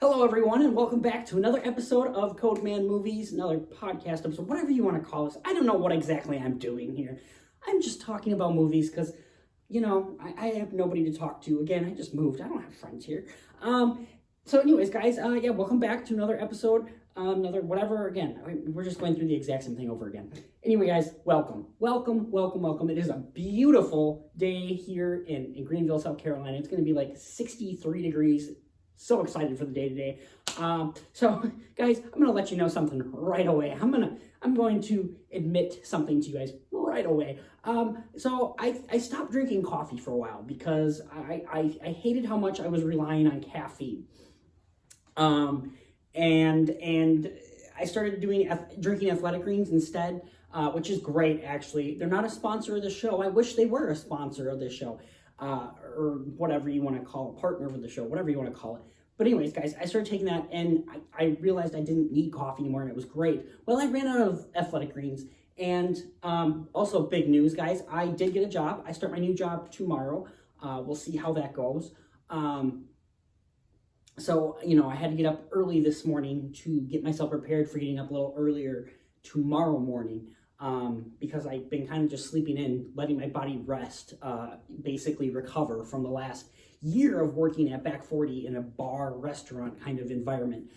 Hello, everyone, and welcome back to another episode of Code Man Movies, another podcast episode, whatever you want to call this. I don't know what exactly I'm doing here. I'm just talking about movies because, I have nobody to talk to. Again, I just moved. I don't have friends here. So anyways, guys, welcome back to another episode, another whatever. Again, we're just going through the exact same thing over again. Anyway, guys, welcome. It is a beautiful day here in Greenville, South Carolina. It's going to be like 63 degrees. So excited for the day today. So guys, I'm gonna let you know something right away. I'm going to admit something to you guys right away. So I stopped drinking coffee for a while because I hated how much I was relying on caffeine. And I started drinking athletic greens instead, which is great actually. They're not a sponsor of the show. I wish they were a sponsor of the show. Or whatever you want to call it, partner with the show, whatever you want to call it. But anyways, guys, I started taking that, and I realized I didn't need coffee anymore, and it was great. Well, I ran out of athletic greens, and also big news, guys, I did get a job. I start my new job tomorrow. We'll see how that goes. So, I had to get up early this morning to get myself prepared for getting up a little earlier tomorrow morning. Because I've been kind of just sleeping in, letting my body rest, basically recover from the last year of working at Back 40 in a bar restaurant kind of environment.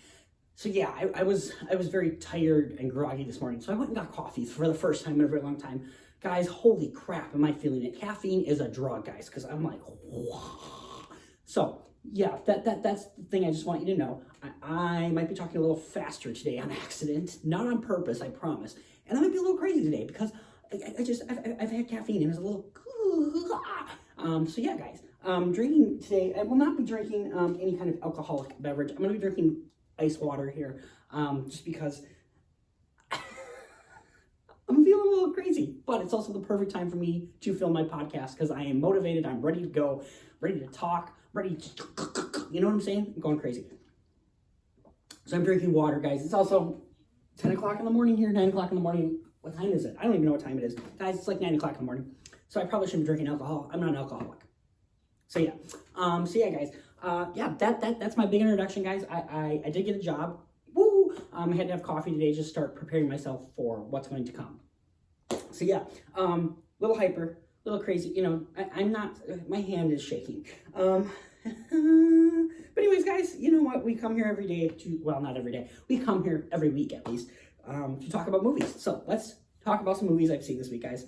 So yeah, I was very tired and groggy this morning. So I went and got coffee for the first time in a very long time. Guys, holy crap, am I feeling it? Caffeine is a drug, guys, because I'm like, wow. So yeah, that's the thing I just want you to know. I might be talking a little faster today on accident, not on purpose, I promise. And I might be a little crazy today because I've had caffeine and it's a little, so yeah, guys, drinking today, I will not be drinking any kind of alcoholic beverage. I'm going to be drinking ice water here, just because I'm feeling a little crazy, but it's also the perfect time for me to film my podcast because I am motivated, I'm ready to go, ready to talk, ready to, you know what I'm saying? I'm going crazy. So I'm drinking water, guys. It's also 10 o'clock in the morning here, 9 o'clock in the morning. What time is it? I don't even know what time it is. Guys, it's like 9 o'clock in the morning. So I probably shouldn't be drinking alcohol. I'm not an alcoholic. So yeah. Guys. That's my big introduction, guys. I did get a job. Woo! I had to have coffee today, just start preparing myself for what's going to come. So yeah, little hyper, little crazy. I'm not, my hand is shaking. But anyways, guys, you know what? We come here every day not every day. We come here every week at least to talk about movies. So let's talk about some movies I've seen this week, guys.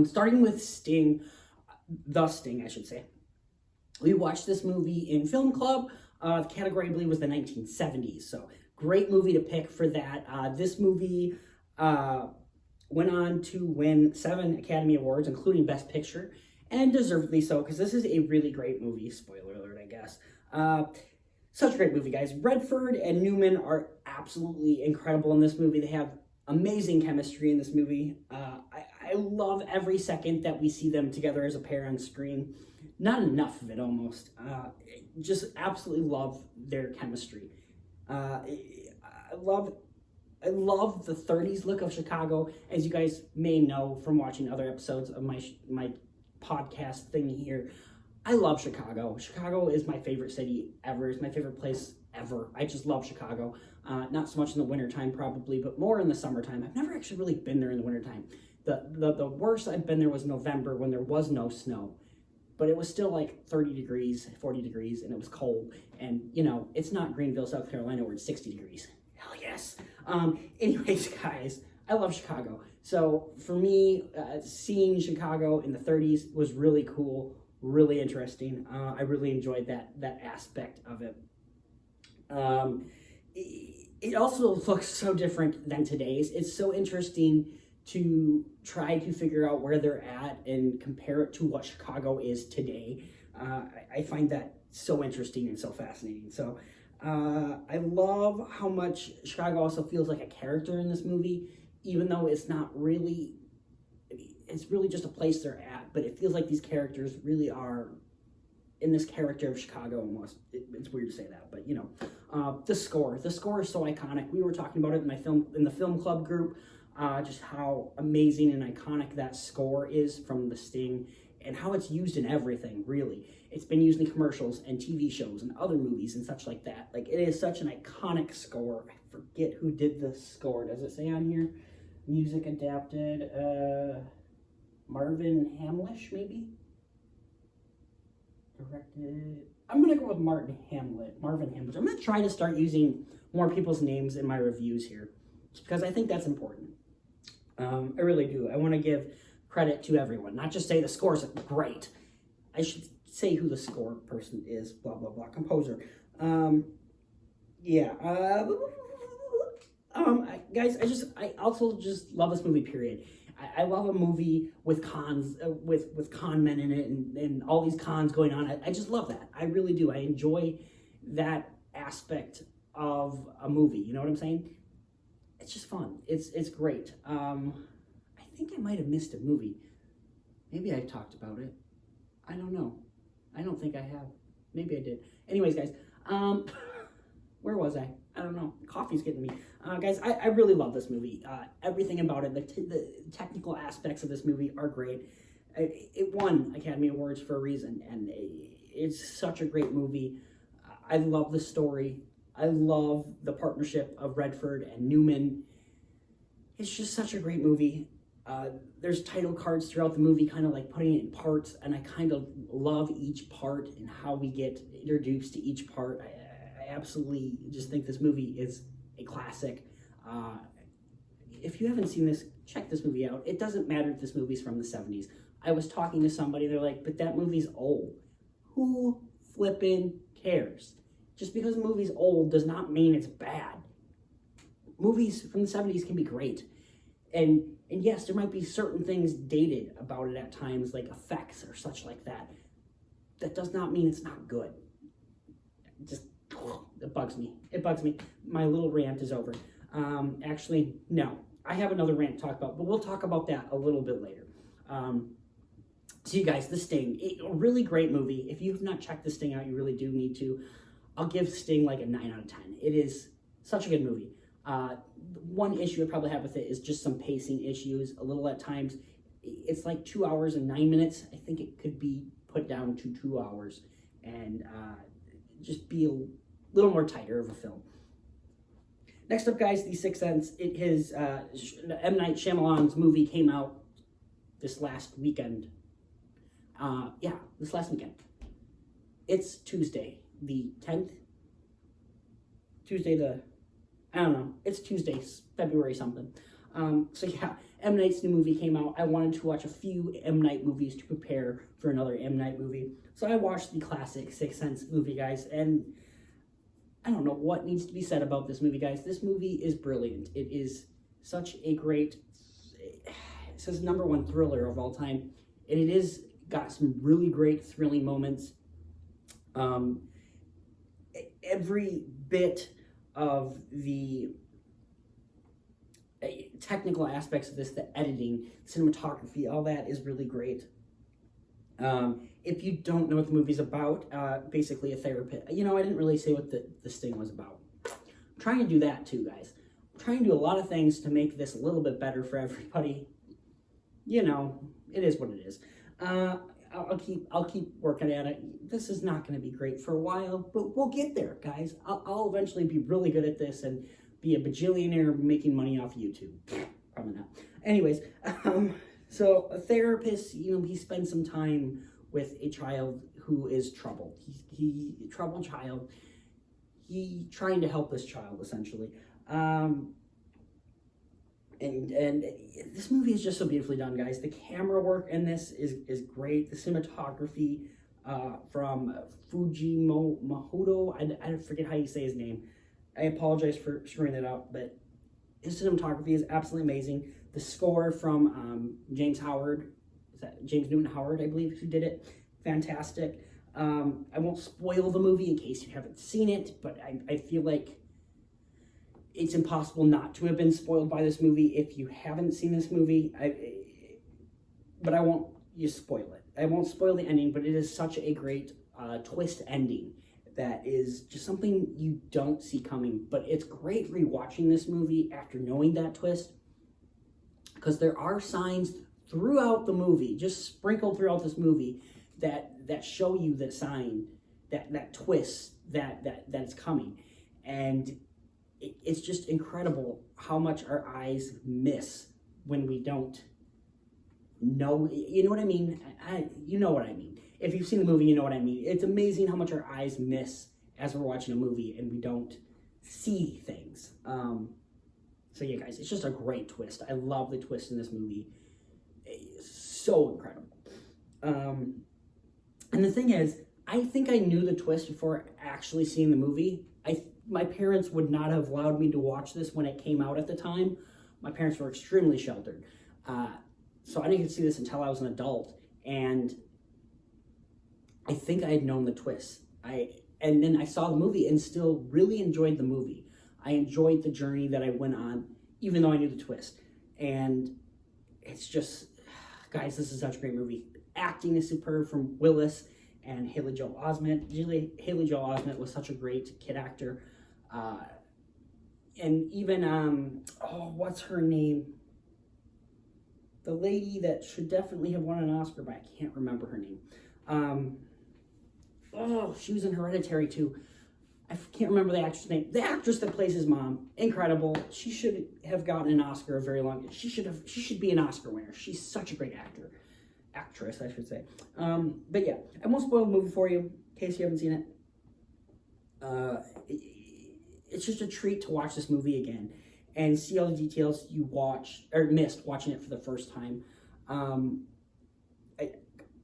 Starting with The Sting, I should say. We watched this movie in film club. The category, I believe, was the 1970s. So great movie to pick for that. This movie went on to win 7 Academy Awards, including Best Picture. And deservedly so, because this is a really great movie. Spoiler alert, I guess. Such a great movie, guys. Redford and Newman are absolutely incredible in this movie. They have amazing chemistry in this movie. I love every second that we see them together as a pair on screen. Not enough of it, almost. Just absolutely love their chemistry. I love the 30s look of Chicago, as you guys may know from watching other episodes of my podcast thing here. I love Chicago. Chicago is my favorite city ever. It's my favorite place ever. I just love Chicago. Not so much in the wintertime probably, but more in the summertime. I've never actually really been there in the wintertime. The worst I've been there was November when there was no snow. But it was still like 30 degrees, 40 degrees, and it was cold. And, it's not Greenville, South Carolina, where it's 60 degrees. Hell yes. Anyways, guys, I love Chicago. So for me, seeing Chicago in the 30s was really cool, really interesting. I really enjoyed that aspect of it. It also looks so different than today's. It's so interesting to try to figure out where they're at and compare it to what Chicago is today. I find that so interesting and so fascinating. So I love how much Chicago also feels like a character in this movie, even though it's not really, it's really just a place they're at, but it feels like these characters really are in this character of Chicago almost. It's weird to say that, but the score is so iconic. We were talking about it in the film club group, just how amazing and iconic that score is from The Sting. and how it's used in everything, really. It's been used in commercials and TV shows and other movies and such like that. Like, it is such an iconic score. I forget who did the score. Does it say on here? Music adapted, Marvin Hamlish, maybe? Directed, I'm going to go with Marvin Hamlish. I'm going to try to start using more people's names in my reviews here, just because I think that's important. I really do. I want to give credit to everyone, not just say the score's great. I should say who the score person is, blah, blah, blah, composer. Guys, I also just love this movie, period. I love a movie with cons, with con men in it and all these cons going on. I just love that. I really do. I enjoy that aspect of a movie. You know what I'm saying? It's just fun. It's great. I think I might have missed a movie. Maybe I talked about it. I don't know. I don't think I have. Maybe I did. Anyways, guys, where was I? I don't know. Coffee's getting me. Guys, I really love this movie. Everything about it, the technical aspects of this movie are great. It won Academy Awards for a reason, and it's such a great movie. I love the story. I love the partnership of Redford and Newman. It's just such a great movie. There's title cards throughout the movie, kind of like putting it in parts, and I kind of love each part and how we get introduced to each part. I absolutely just think this movie is a classic. If you haven't seen this, check this movie out. It doesn't matter if this movie's from the 70s. I was talking to somebody, they're like, but that movie's old. Who flippin' cares? Just because a movie's old does not mean it's bad. Movies from the 70s can be great. And yes, there might be certain things dated about it at times, like effects or such like that. That does not mean it's not good. It bugs me. It bugs me. My little rant is over. Actually, no. I have another rant to talk about, but we'll talk about that a little bit later. So you guys, The Sting, a really great movie. If you have not checked The Sting out, you really do need to. I'll give Sting like a 9 out of 10. It is such a good movie. One issue I probably have with it is just some pacing issues, a little at times. It's like 2 hours and 9 minutes. I think it could be put down to 2 hours and just be a little more tighter of a film. Next up, guys, The Sixth Sense. His M Knight Shyamalan's movie came out this last weekend. This last weekend. It's Tuesday, the 10th. It's Tuesday, February something. M Knight's new movie came out. I wanted to watch a few M Night movies to prepare for another M Night movie. So I watched the classic Sixth Sense movie, guys, and I don't know what needs to be said about this movie, guys. This movie is brilliant. It is such a great, it says #1 thriller of all time, and it is got some really great thrilling moments. Every bit of the technical aspects of this, the editing, cinematography, all that is really great. If you don't know what the movie's about, basically a therapist. I didn't really say what the Sting was about. I'm trying to do that too, guys. I'm trying to do a lot of things to make this a little bit better for everybody. It is what it is. I'll keep working at it. This is not going to be great for a while, but we'll get there, guys. I'll eventually be really good at this and be a bajillionaire making money off YouTube. Probably not. Anyways, so a therapist, he spends some time with a child who is troubled. He troubled child. He trying to help this child, essentially. And this movie is just so beautifully done, guys. The camera work in this is great. The cinematography from Fujimoto, I forget how you say his name. I apologize for screwing that up, but his cinematography is absolutely amazing. The score from James Newton Howard, I believe, who did it. Fantastic. I won't spoil the movie in case you haven't seen it, but I feel like it's impossible not to have been spoiled by this movie if you haven't seen this movie. But I won't spoil it. I won't spoil the ending, but it is such a great twist ending that is just something you don't see coming. But it's great rewatching this movie after knowing that twist, because there are signs throughout the movie, just sprinkled throughout this movie, that show you the sign, that twist that's coming. And it's just incredible how much our eyes miss when we don't know. You know what I mean? You know what I mean. If you've seen the movie, you know what I mean. It's amazing how much our eyes miss as we're watching a movie and we don't see things. So yeah, guys, it's just a great twist. I love the twist in this movie. It's so incredible. And the thing is, I think I knew the twist before actually seeing the movie. My parents would not have allowed me to watch this when it came out at the time. My parents were extremely sheltered. So I didn't get to see this until I was an adult. And I think I had known the twist. And then I saw the movie and still really enjoyed the movie. I enjoyed the journey that I went on, even though I knew the twist. And it's just, guys, this is such a great movie. Acting is superb from Willis and Haley Joel Osment. Haley Joel Osment was such a great kid actor. And even, what's her name? The lady that should definitely have won an Oscar, but I can't remember her name. She was in Hereditary too. I can't remember the actress' name. The actress that plays his mom, incredible. She should have gotten an Oscar a very long. She should be an Oscar winner. She's such a great actress, I should say. But yeah, I won't spoil the movie for you in case you haven't seen it. It's just a treat to watch this movie again and see all the details you missed watching it for the first time.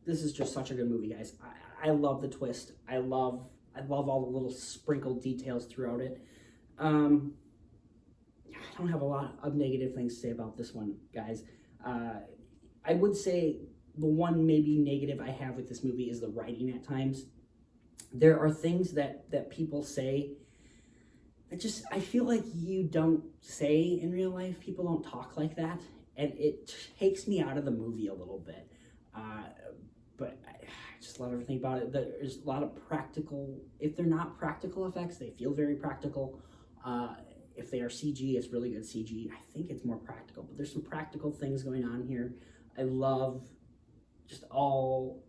This is just such a good movie, guys. I love the twist. I love all the little sprinkled details throughout it. I don't have a lot of negative things to say about this one, guys. I would say the one maybe negative I have with this movie is the writing at times. There are things that people say that just, I feel like you don't say in real life. People don't talk like that. And it takes me out of the movie a little bit. But I just love everything about it. There's a lot of practical, if they're not practical effects, they feel very practical. If they are CG, it's really good CG. I think it's more practical, but there's some practical things going on here. I love just all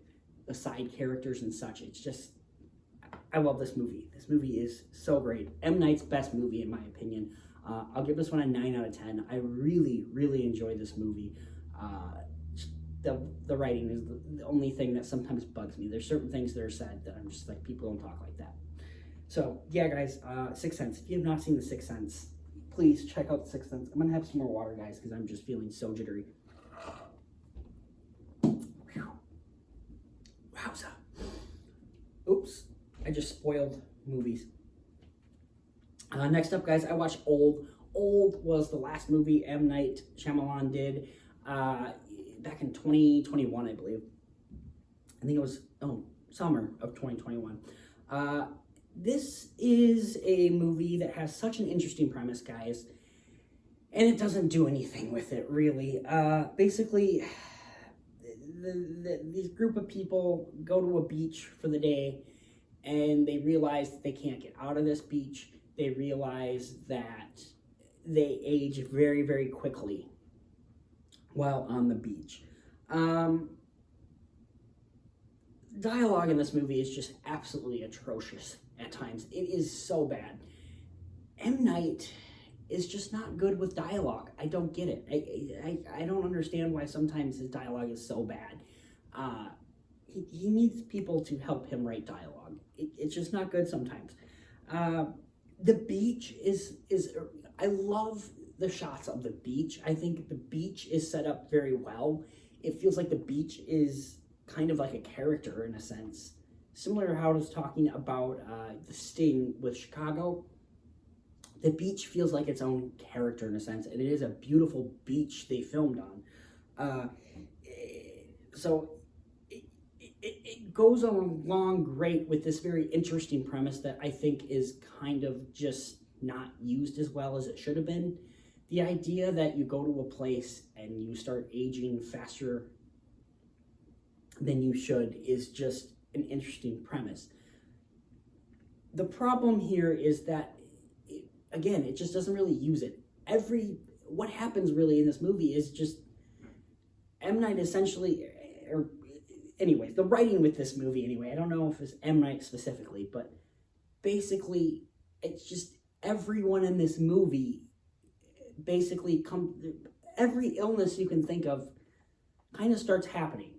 the side characters and such. It's just, I love this movie. This movie is so great. M. Night's best movie, in my opinion. I'll give this one a 9 out of 10. I really, really enjoyed this movie. The writing is the only thing that sometimes bugs me. There's certain things that are said that I'm just like, people don't talk like that. So, yeah, guys, Sixth Sense. If you have not seen The Sixth Sense, please check out The Sixth Sense. I'm going to have some more water, guys, because I'm just feeling so jittery. Whew. Wowza. Oops. I just spoiled movies. Next up, guys, I watched Old. Old was the last movie M. Knight Shyamalan did back in 2021, I believe. I think it was, summer of 2021. This is a movie that has such an interesting premise, guys, and it doesn't do anything with it, really. Basically, these group of people go to a beach for the day, and they realize that they can't get out of this beach. They realize that they age very, very quickly while on the beach. Dialogue in this movie is just absolutely atrocious at times. It is so bad. M. Night is just not good with dialogue. I don't get it. I don't understand why sometimes his dialogue is so bad. He needs people to help him write dialogue. It's just not good sometimes. The beach is I love the shots of the beach. I think the beach is set up very well. It feels like the beach is kind of like a character in a sense. Similar to how I was talking about The Sting with Chicago. The beach feels like its own character in a sense, and it is a beautiful beach they filmed on. So it goes along great with this very interesting premise that I think is kind of just not used as well as it should have been. The idea that you go to a place and you start aging faster than you should is just an interesting premise. The problem here is that, again, it just doesn't really use it. What happens really in this movie is just M. Night essentially, or anyways, the writing with this movie anyway, I don't know if it's M. Night specifically, but basically, it's just everyone in this movie basically every illness you can think of kind of starts happening.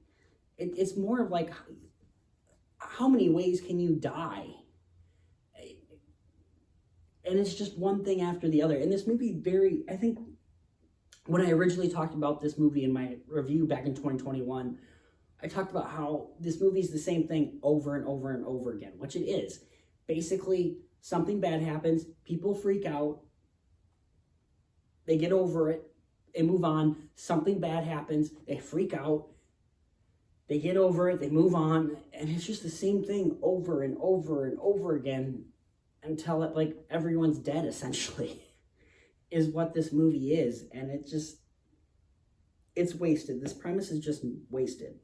It's more of like, how many ways can you die? And it's just one thing after the other. And this movie I think when I originally talked about this movie in my review back in 2021, I talked about how this movie is the same thing over and over and over again, which it is. Basically, something bad happens, people freak out, they get over it, they move on. Something bad happens, they freak out, they get over it, they move on, and it's just the same thing over and over and over again until everyone's dead, essentially, is what this movie is. And it's wasted. This premise is just wasted.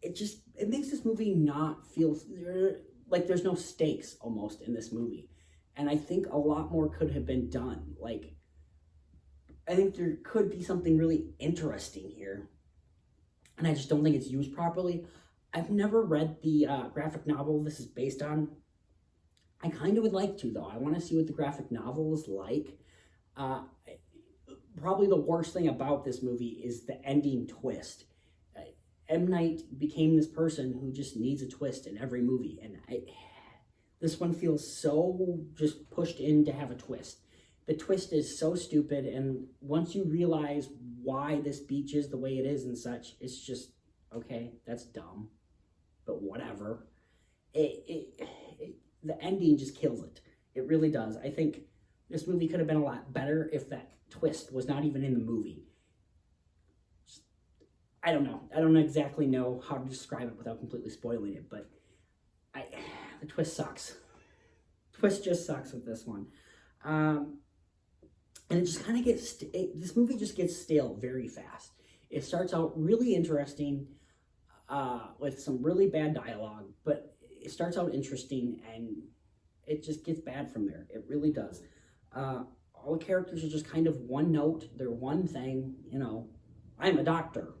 It makes this movie not feel like there's no stakes almost in this movie. And I think a lot more could have been done. I think there could be something really interesting here, and I just don't think it's used properly. I've never read the graphic novel this is based on. I kind of would like to, though. I want to see what the graphic novel is like. Probably the worst thing about this movie is the ending twist. M. Night became this person who just needs a twist in every movie, and this one feels so just pushed in to have a twist. The twist is so stupid, and once you realize why this beach is the way it is and such, it's just, okay, that's dumb, but whatever. The ending just kills it. It really does. I think this movie could have been a lot better if that twist was not even in the movie. I don't know. I don't exactly know how to describe it without completely spoiling it, but the twist sucks. Twist just sucks with this one. And it just kind of gets, this movie just gets stale very fast. It starts out really interesting with some really bad dialogue, but it starts out interesting and it just gets bad from there. It really does. All the characters are just kind of one note. They're one thing, I'm a doctor.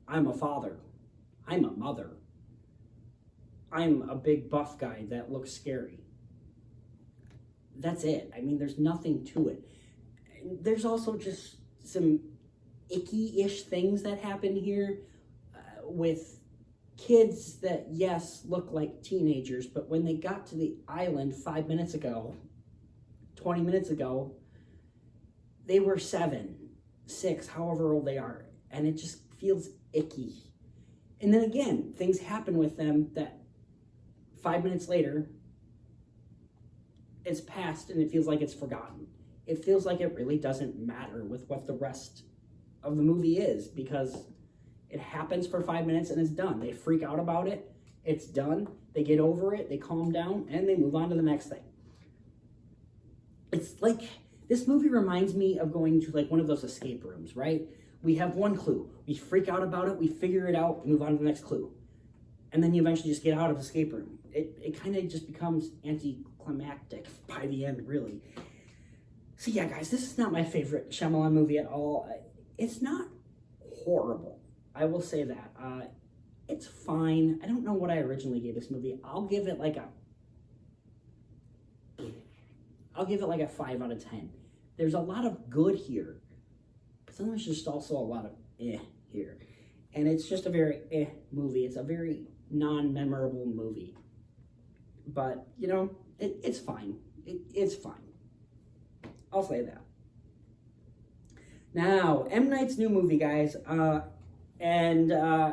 I'm a father. I'm a mother. I'm a big buff guy that looks scary. That's it. I mean, there's nothing to it. There's also just some icky-ish things that happen here with kids that, yes, look like teenagers, but when they got to the island 5 minutes ago, 20 minutes ago, they were 7, 6, however old they are, and it just feels icky. And then again, things happen with them that 5 minutes later, it's past and it feels like it's forgotten. It feels like it really doesn't matter with what the rest of the movie is, because it happens for 5 minutes and it's done. They freak out about it, it's done, they get over it, they calm down, and they move on to the next thing. It's like, this movie reminds me of going to one of those escape rooms, right? We have one clue, we freak out about it, we figure it out, move on to the next clue. And then you eventually just get out of the escape room. It kind of just becomes anticlimactic by the end, really. So yeah, guys, this is not my favorite Shyamalan movie at all. It's not horrible, I will say that. It's fine. I don't know what I originally gave this movie. I'll give it like a 5 out of 10. There's a lot of good here, but then there's just also a lot of here. And it's just a very movie. It's a very non-memorable movie. But, it's fine. It's fine. I'll say that. Now, M. Night's new movie, guys.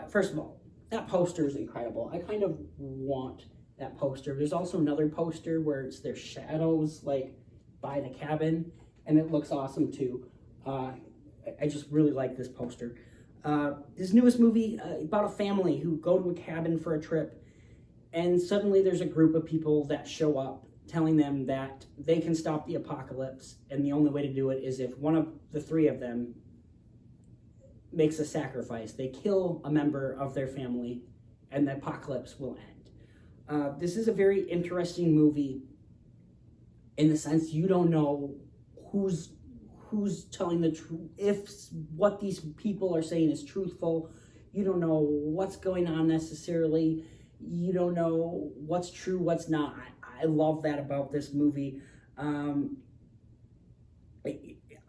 First of all, that poster is incredible. I kind of want that poster. There's also another poster where it's their shadows, by the cabin, and it looks awesome, too. I just really like this poster. His newest movie about a family who go to a cabin for a trip, and suddenly there's a group of people that show up telling them that they can stop the apocalypse, and the only way to do it is if one of the 3 of them makes a sacrifice. They kill a member of their family, and the apocalypse will end. This is a very interesting movie in the sense you don't know who's who's telling the truth, if what these people are saying is truthful. You don't know what's going on necessarily. You don't know what's true, what's not. I love that about this movie.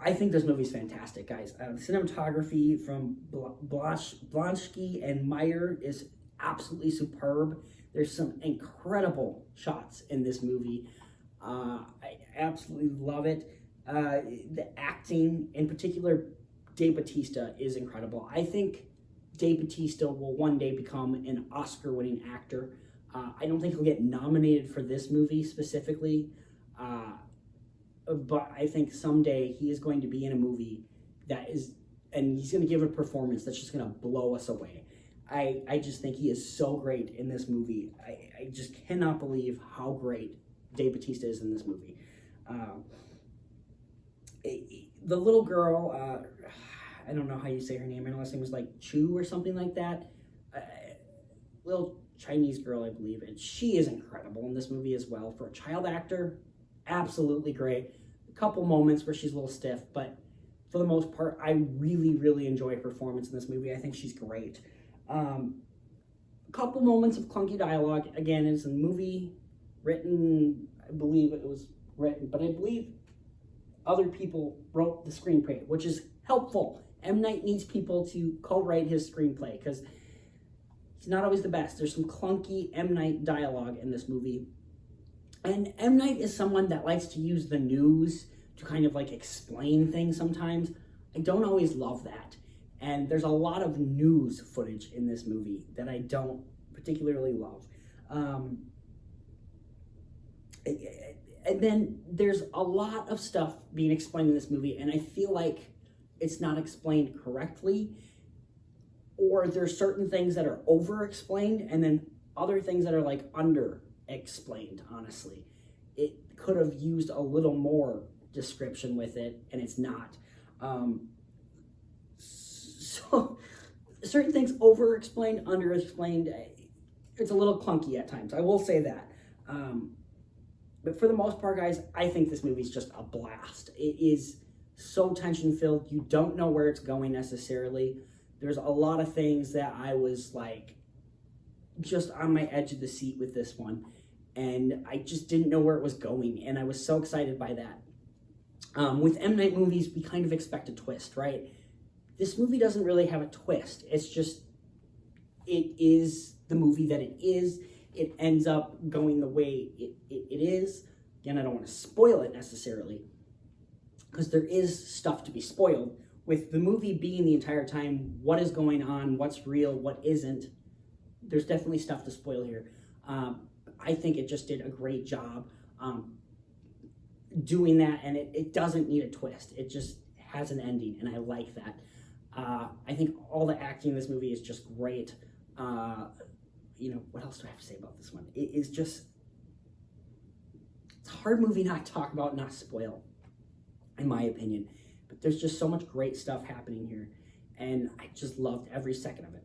I think this movie's fantastic, guys. Cinematography from Blonsky and Meyer is absolutely superb. There's some incredible shots in this movie. I absolutely love it. The acting, in particular, Dave Bautista is incredible. I think Dave Bautista will one day become an Oscar-winning actor. I don't think he'll get nominated for this movie specifically, but I think someday he is going to be in a movie that is, and he's going to give a performance that's just going to blow us away. I just think he is so great in this movie. I just cannot believe how great Dave Bautista is in this movie. The little girl, I don't know how you say her name. Her last name was like Chu or something like that. Little Chinese girl, I believe. And she is incredible in this movie as well. For a child actor, absolutely great. A couple moments where she's a little stiff, but for the most part, I really, really enjoy her performance in this movie. I think she's great. A couple moments of clunky dialogue. Again, it's a movie written, I believe it was written, but I believe other people wrote the screenplay, which is helpful. M. Night needs people to co-write his screenplay because he's not always the best. There's some clunky M. Night dialogue in this movie. And M. Night is someone that likes to use the news to kind of like explain things sometimes. I don't always love that. And there's a lot of news footage in this movie that I don't particularly love. And then there's a lot of stuff being explained in this movie, and I feel like it's not explained correctly, or there's certain things that are over-explained, and then other things that are like under-explained, honestly. It could have used a little more description with it, and it's not. So certain things over-explained, under-explained, it's a little clunky at times. I will say that. But for the most part, guys, I think this movie's just a blast. It is so tension-filled. You don't know where it's going necessarily. There's a lot of things that I was like just on my edge of the seat with this one. And I just didn't know where it was going. And I was so excited by that. With M. Night movies, we kind of expect a twist, right? This movie doesn't really have a twist. It's just, it is the movie that it is. It ends up going the way it is. Again, I don't want to spoil it necessarily, because there is stuff to be spoiled. With the movie being the entire time, what is going on, what's real, what isn't, there's definitely stuff to spoil here. I think it just did a great job doing that, and it doesn't need a twist. It just has an ending, and I like that. I think all the acting in this movie is just great. What else do I have to say about this one? It is just, it's a hard movie not to talk about, not spoil, in my opinion. But there's just so much great stuff happening here, and I just loved every second of it.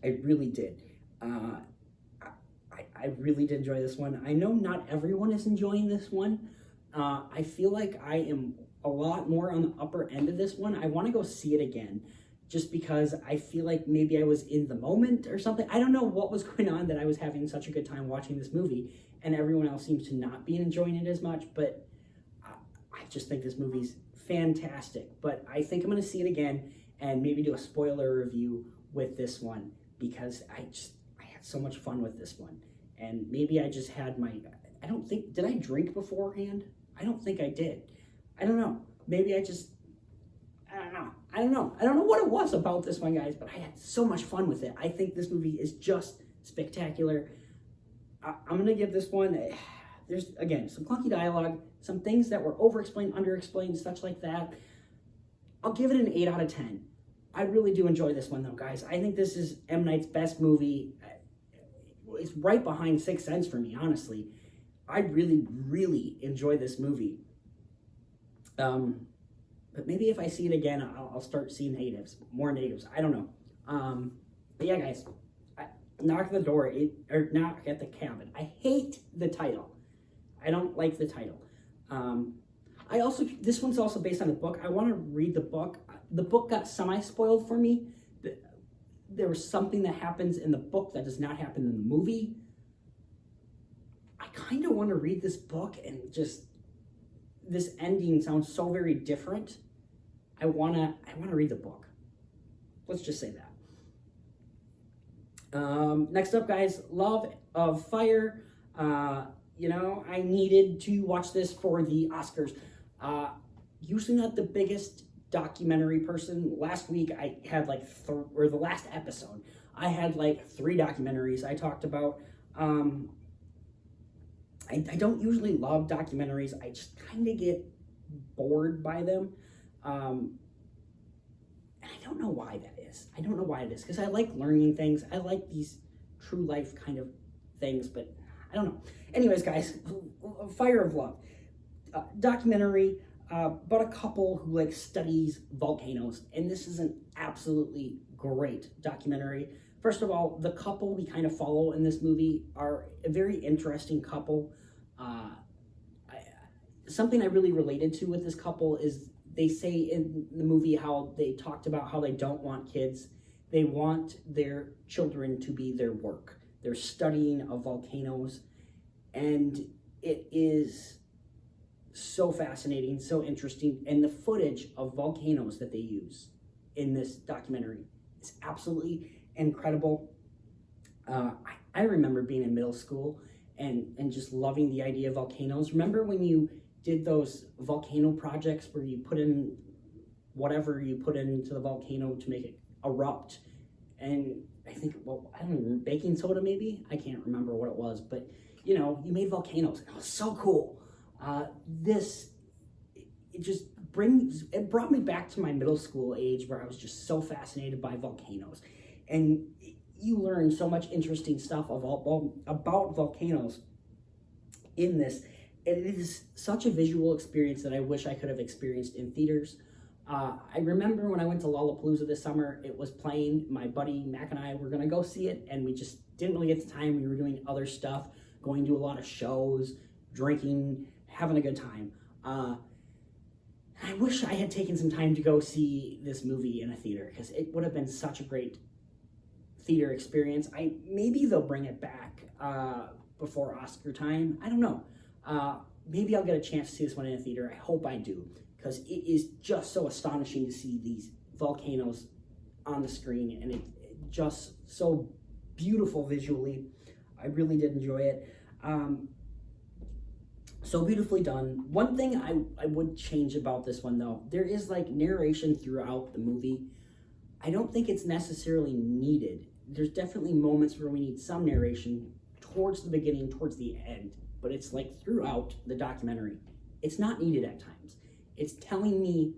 I really did. I really did enjoy this one. I know not everyone is enjoying this one. I feel like I am a lot more on the upper end of this one. I want to go see it again, just because I feel like maybe I was in the moment or something. I don't know what was going on that I was having such a good time watching this movie, and everyone else seems to not be enjoying it as much, but I just think this movie's fantastic. But I think I'm going to see it again and maybe do a spoiler review with this one, because I had so much fun with this one. And maybe I just had did I drink beforehand? I don't think I did. I don't know. Maybe I don't know what it was about this one, guys, but I had so much fun with it. I think this movie is just spectacular. I'm going to give this one, there's, again, some clunky dialogue, some things that were over-explained, under-explained, such like that. I'll give it an 8 out of 10. I really do enjoy this one, though, guys. I think this is M. Night's best movie. It's right behind Sixth Sense for me, honestly. I really, really enjoy this movie. But maybe if I see it again, I'll start seeing more negatives. I don't know. But yeah, guys, Knock at the Door, or Knock at the Cabin. I hate the title. I don't like the title. This one's also based on a book. I want to read the book. The book got semi-spoiled for me. There was something that happens in the book that does not happen in the movie. I kind of want to read this book, and just this ending sounds so very different. I want to read the book. Let's just say that. Next up, guys, Love of Fire. I needed to watch this for the Oscars. Usually not the biggest documentary person. Last week I had or the last episode, I had 3 documentaries I talked about. I don't usually love documentaries. I just kind of get bored by them. And I don't know why that is. I don't know why it is, because I like learning things. I like these true life kind of things, but I don't know. Anyways, guys, Fire of Love. Documentary about a couple who studies volcanoes, and this is an absolutely great documentary. First of all, the couple we kind of follow in this movie are a very interesting couple. Something I really related to with this couple is they say in the movie how they talked about how they don't want kids. They want their children to be their work. They're studying of volcanoes, and it is so fascinating, so interesting, and the footage of volcanoes that they use in this documentary is absolutely incredible. I remember being in middle school and just loving the idea of volcanoes. Remember when you did those volcano projects where you put in whatever you put into the volcano to make it erupt? And I think, I don't know, baking soda maybe? I can't remember what it was, but you made volcanoes. It was so cool. It brought me back to my middle school age where I was just so fascinated by volcanoes. And you learn so much interesting stuff about volcanoes in this. And it is such a visual experience that I wish I could have experienced in theaters. I remember when I went to Lollapalooza this summer, it was playing. My buddy Mac and I were going to go see it, and we just didn't really get the time. We were doing other stuff, going to a lot of shows, drinking, having a good time. I wish I had taken some time to go see this movie in a theater, because it would have been such a great theater experience. Maybe they'll bring it back before Oscar time. I don't know. Maybe I'll get a chance to see this one in a theater. I hope I do, because it is just so astonishing to see these volcanoes on the screen, and it's just so beautiful visually. I really did enjoy it. So beautifully done. One thing I would change about this one, though, there is narration throughout the movie. I don't think it's necessarily needed. There's definitely moments where we need some narration towards the beginning, towards the end, but it's throughout the documentary. It's not needed at times. It's telling me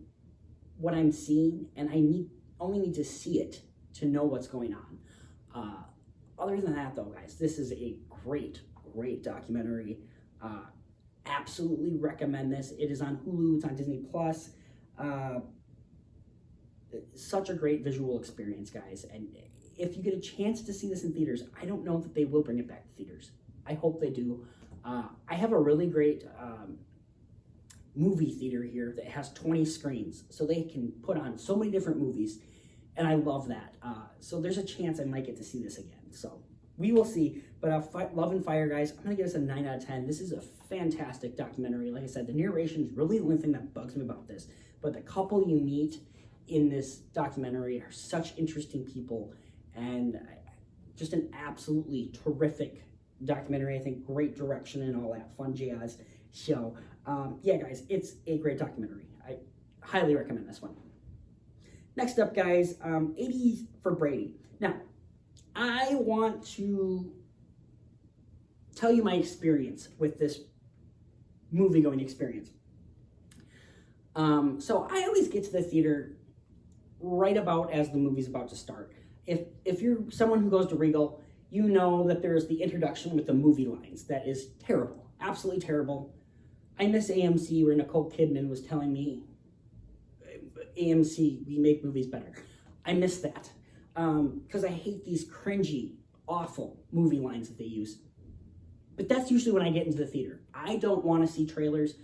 what I'm seeing, and I only need to see it to know what's going on. Other than that, though, guys, this is a great documentary. Absolutely recommend this. It is on Hulu. It's on Disney Plus. Such a great visual experience, guys. And if you get a chance to see this in theaters, I don't know that they will bring it back to theaters. I hope they do. I have a really great movie theater here that has 20 screens, so they can put on so many different movies, and I love that. So there's a chance I might get to see this again. So we will see. But Love and Fire, guys, I'm going to give this a 9 out of 10. This is a fantastic documentary. Like I said, the narration is really the only thing that bugs me about this. But the couple you meet in this documentary are such interesting people, and just an absolutely terrific documentary. I think great direction and all that fun jazz. So, yeah, guys, it's a great documentary. I highly recommend this one. Next up, guys, 80s for Brady. Now, I want to tell you my experience with this movie-going experience. So I always get to the theater right about as the movie's about to start. If you're someone who goes to Regal, you know that there's the introduction with the movie lines. That is terrible, absolutely terrible. I miss AMC, where Nicole Kidman was telling me, AMC, we make movies better. I miss that, because I hate these cringy, awful movie lines that they use. But that's usually when I get into the theater. I don't want to see trailers.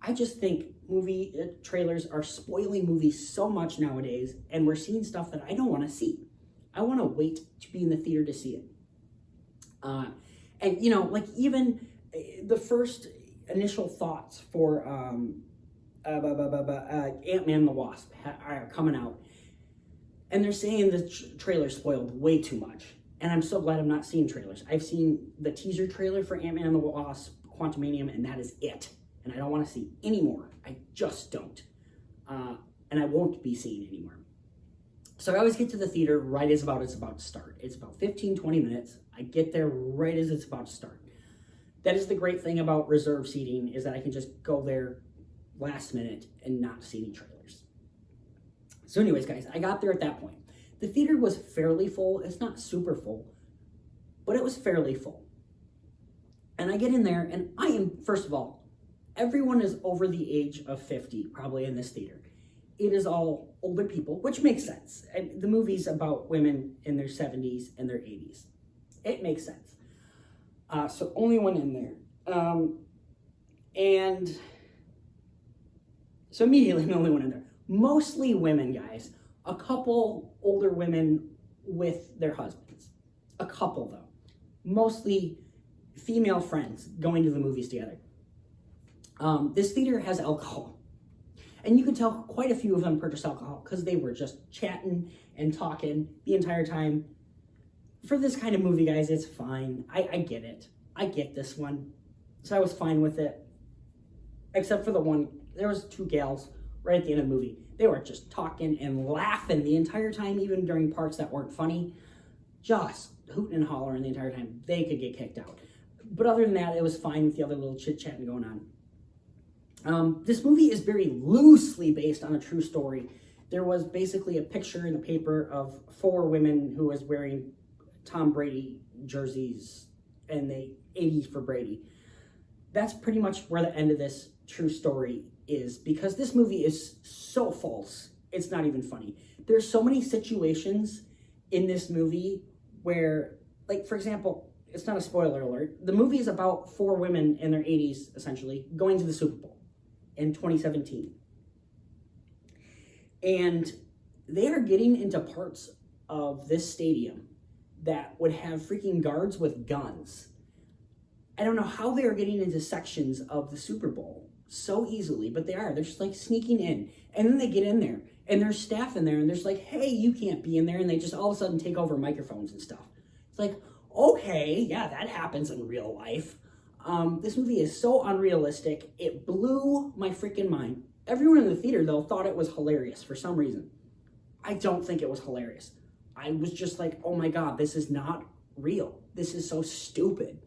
I just think movie trailers are spoiling movies so much nowadays, and we're seeing stuff that I don't want to see. I want to wait to be in the theater to see it. And, you know, like even the first initial thoughts for Ant-Man and the Wasp are coming out. And they're saying the trailer spoiled way too much. And I'm so glad I'm not seeing trailers. I've seen the teaser trailer for Ant-Man and the Wasp, Quantumanium, and that is it. And I don't want to see any more. I just don't. And I won't be seeing anymore. So I always get to the theater right as it's about to start. It's about 15, 20 minutes. I get there right as it's about to start. That is the great thing about reserve seating, is that I can just go there last minute and not see any trailers. So anyways, guys, I got there at that point. The theater was fairly full. It's not super full, but it was fairly full. And I get in there, and I am, first of all, everyone is over the age of 50, probably in this theater. It is all older people, which makes sense. And the movie's about women in their 70s and their 80s. It makes sense. So only one in there. And so immediately the only one in there. Mostly women, guys. A couple older women with their husbands. A couple, though. Mostly female friends going to the movies together. This theater has alcohol. And you could tell quite a few of them purchased alcohol because they were just chatting and talking the entire time. For this kind of movie, guys, it's fine. I get it. I get this one. So I was fine with it. Except for the one, there was two gals right at the end of the movie. They were just talking and laughing the entire time, even during parts that weren't funny. Just hooting and hollering the entire time. They could get kicked out. But other than that, it was fine with the other little chit-chatting going on. This movie is very loosely based on a true story. There was basically a picture in the paper of 4 women who was wearing Tom Brady jerseys, and they 80s for Brady. That's pretty much where the end of this true story is, because this movie is so false, it's not even funny. There's so many situations in this movie where, like, for example, it's not a spoiler alert, the movie is about 4 women in their 80s, essentially, going to the Super Bowl in 2017. And they are getting into parts of this stadium that would have freaking guards with guns. I don't know how they are getting into sections of the Super Bowl so easily, but they are. They're just like sneaking in. And then they get in there, and there's staff in there, and there's like, hey, you can't be in there. And they just all of a sudden take over microphones and stuff. It's like, okay, yeah, that happens in real life. This movie is so unrealistic. It blew my freaking mind. Everyone in the theater, though, thought it was hilarious for some reason. I don't think it was hilarious. I was just like, oh my God, this is not real. This is so stupid.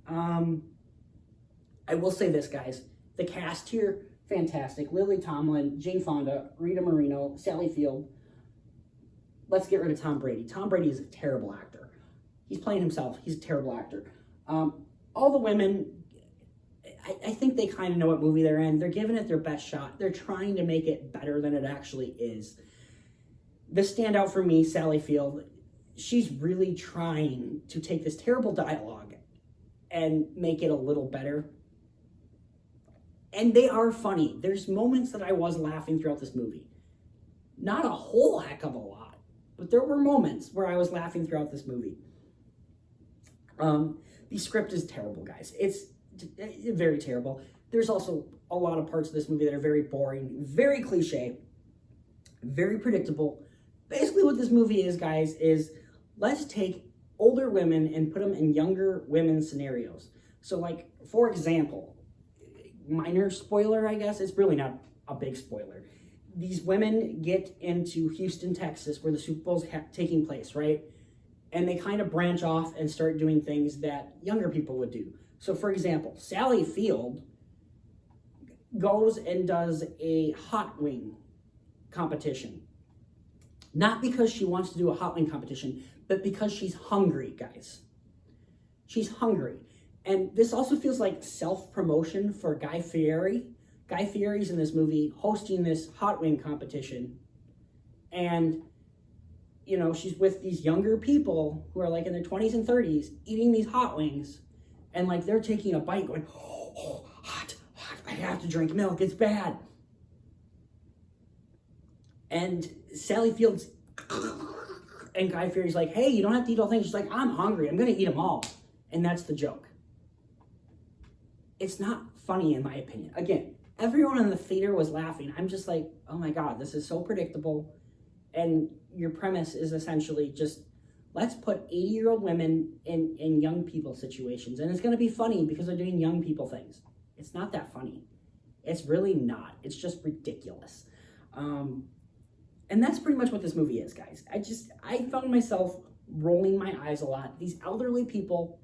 I will say this, guys. The cast here, fantastic. Lily Tomlin, Jane Fonda, Rita Moreno, Sally Field. Let's get rid of Tom Brady. Tom Brady is a terrible actor. He's playing himself. He's a terrible actor. All the women, I think they kind of know what movie they're in. They're giving it their best shot. They're trying to make it better than it actually is. The standout for me, Sally Field, she's really trying to take this terrible dialogue and make it a little better. And they are funny. There's moments that I was laughing throughout this movie. Not a whole heck of a lot, but there were moments where I was laughing throughout this movie. The script is terrible, guys. It's very terrible. There's also a lot of parts of this movie that are very boring, very cliche, very predictable. Basically what this movie is, guys, is let's take older women and put them in younger women's scenarios. So, like, for example, minor spoiler, I guess. It's really not a big spoiler. These women get into Houston, Texas, where the Super Bowl's taking place, right? And they kind of branch off and start doing things that younger people would do. So, for example, Sally Field goes and does a hot wing competition. Not because she wants to do a hot wing competition, but because she's hungry, guys. She's hungry. And this also feels like self-promotion for Guy Fieri. Guy Fieri's in this movie hosting this hot wing competition. And, you know, she's with these younger people who are like in their 20s and 30s eating these hot wings. And like they're taking a bite going, oh, hot, hot. I have to drink milk, it's bad. And Sally Fields and Guy Fieri's like, hey, you don't have to eat all things. She's like, I'm hungry, I'm gonna eat them all. And that's the joke. It's not funny in my opinion. Again, everyone in the theater was laughing. I'm just like, oh my God, this is so predictable. And your premise is essentially just, let's put 80-year-old women in young people situations. And it's gonna be funny because they're doing young people things. It's not that funny. It's really not. It's just ridiculous. And that's pretty much what this movie is, guys. I found myself rolling my eyes a lot. These elderly people,